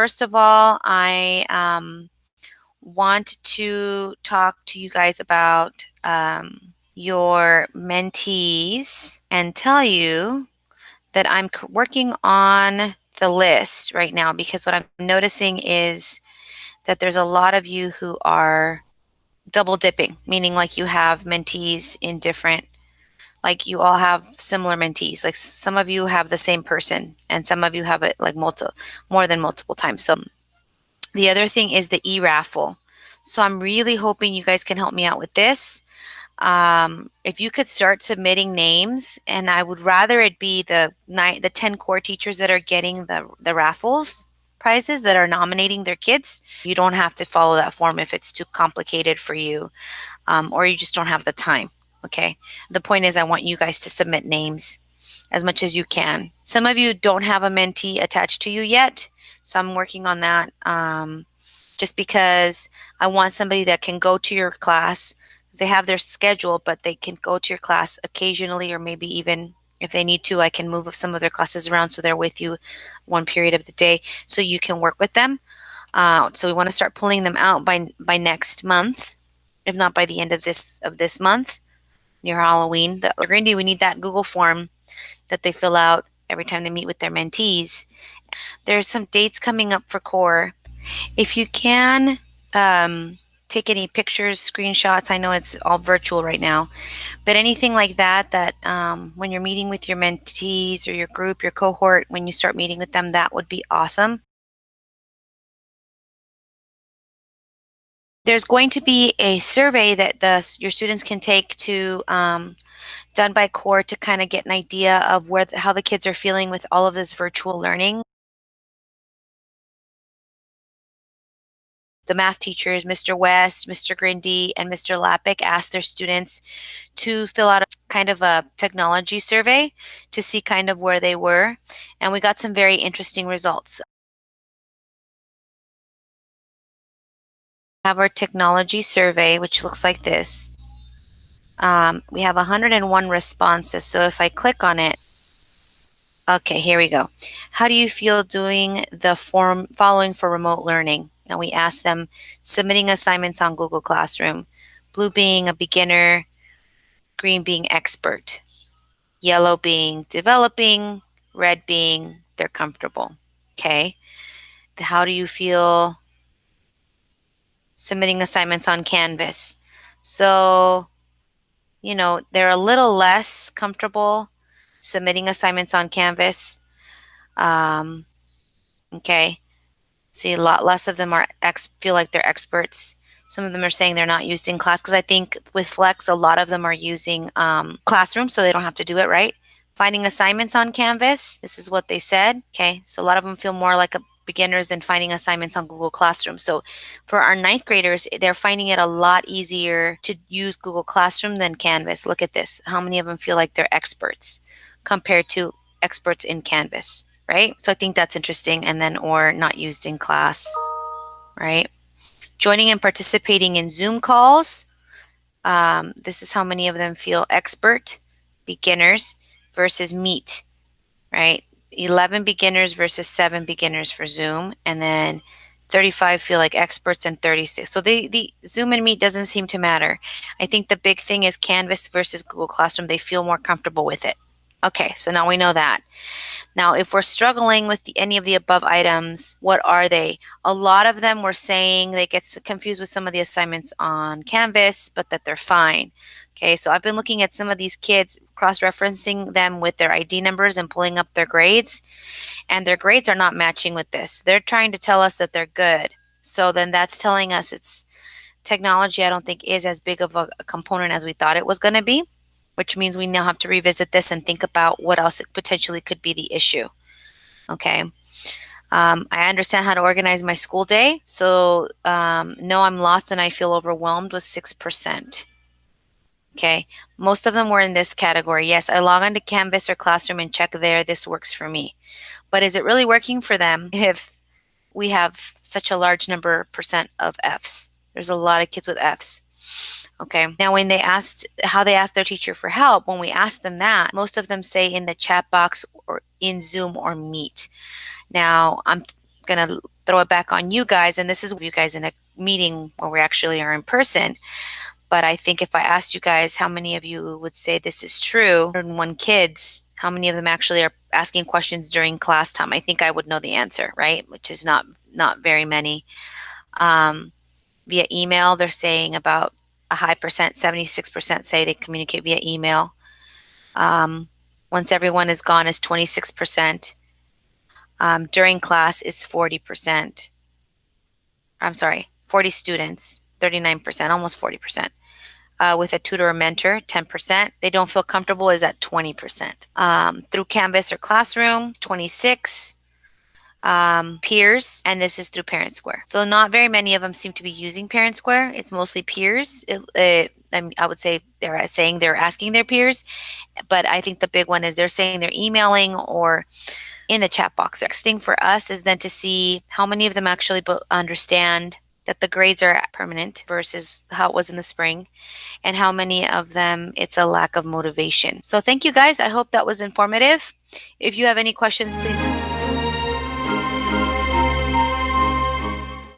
first of all, I want to talk to you guys about your mentees and tell you that I'm working on the list right now because what I'm noticing is that there's a lot of you who are double dipping, meaning like you have mentees in different, like you all have similar mentees. Like some of you have the same person and some of you have it like more than multiple times. So the other thing is the e-raffle. So I'm really hoping you guys can help me out with this. If you could start submitting names, and I would rather it be the 10 core teachers that are getting the raffles prizes that are nominating their kids. You don't have to follow that form if it's too complicated for you, or you just don't have the time. Okay. The point is, I want you guys to submit names as much as you can. Some of you don't have a mentee attached to you yet, so I'm working on that. Just because I want somebody that can go to your class. They have their schedule, but they can go to your class occasionally, or maybe even if they need to, I can move some of their classes around so they're with you one period of the day so you can work with them. So we want to start pulling them out by next month, if not by the end of this month, near Halloween. Grindy, we need that Google form that they fill out every time they meet with their mentees. There's some dates coming up for core. If you can take any pictures, screenshots, I know it's all virtual right now, but anything like that, when you're meeting with your mentees or your group, your cohort, when you start meeting with them, that would be awesome. There's going to be a survey that your students can take to done by core to kind of get an idea of how the kids are feeling with all of this virtual learning. The math teachers, Mr. West, Mr. Grindy, and Mr. Lapik, asked their students to fill out a kind of a technology survey to see kind of where they were, and we got some very interesting results. We have our technology survey, which looks like this. We have 101 responses, so if I click on it, okay, here we go. How do you feel doing the form following for remote learning? And we asked them submitting assignments on Google Classroom, blue being a beginner, green being expert, yellow being developing, red being they're comfortable. Okay. How do you feel submitting assignments on Canvas? So, they're a little less comfortable submitting assignments on Canvas. Okay. See, a lot less of them feel like they're experts. Some of them are saying they're not used in class because I think with Flex, a lot of them are using Classroom, so they don't have to do it, right? Finding assignments on Canvas, this is what they said. Okay, so a lot of them feel more like beginners than finding assignments on Google Classroom. So for our ninth graders, they're finding it a lot easier to use Google Classroom than Canvas. Look at this. How many of them feel like they're experts compared to experts in Canvas? Right? So I think that's interesting. And then, or not used in class, right? Joining and participating in Zoom calls. This is how many of them feel expert, beginners versus meet, right? 11 beginners versus 7 beginners for Zoom. And then 35 feel like experts and 36. So the Zoom and Meet doesn't seem to matter. I think the big thing is Canvas versus Google Classroom. They feel more comfortable with it. Okay, so now we know that. Now, if we're struggling with any of the above items, what are they? A lot of them were saying they get confused with some of the assignments on Canvas, but that they're fine. Okay, so I've been looking at some of these kids, cross-referencing them with their ID numbers and pulling up their grades, and their grades are not matching with this. They're trying to tell us that they're good. So then that's telling us it's technology I don't think is as big of a component as we thought it was going to be, which means we now have to revisit this and think about what else potentially could be the issue. Okay. I understand how to organize my school day. So no, I'm lost and I feel overwhelmed was 6%. Okay. Most of them were in this category. Yes, I log onto Canvas or Classroom and check there. This works for me. But is it really working for them if we have such a large number percent of Fs? There's a lot of kids with Fs. Okay. Now, when they asked how they asked their teacher for help, when we asked them that, most of them say in the chat box or in Zoom or Meet. Now, I'm going to throw it back on you guys. And this is you guys in a meeting where we actually are in person. But I think if I asked you guys how many of you would say this is true, 101 kids, how many of them actually are asking questions during class time? I think I would know the answer, right? Which is not very many. Via email, they're saying about a high percent, 76% say they communicate via email. Once everyone is gone is 26%. During class is 40%. I'm sorry, 40 students, 39%, almost 40%. With a tutor or mentor, 10%. They don't feel comfortable is at 20%. Through Canvas or Classroom, 26. Peers, and this is through Parent Square. So not very many of them seem to be using Parent Square. It's mostly peers. I would say they're saying they're asking their peers, but I think the big one is they're saying they're emailing or in the chat box. Next thing for us is then to see how many of them actually understand that the grades are permanent versus how it was in the spring, and how many of them it's a lack of motivation. So thank you guys. I hope that was informative. If you have any questions, please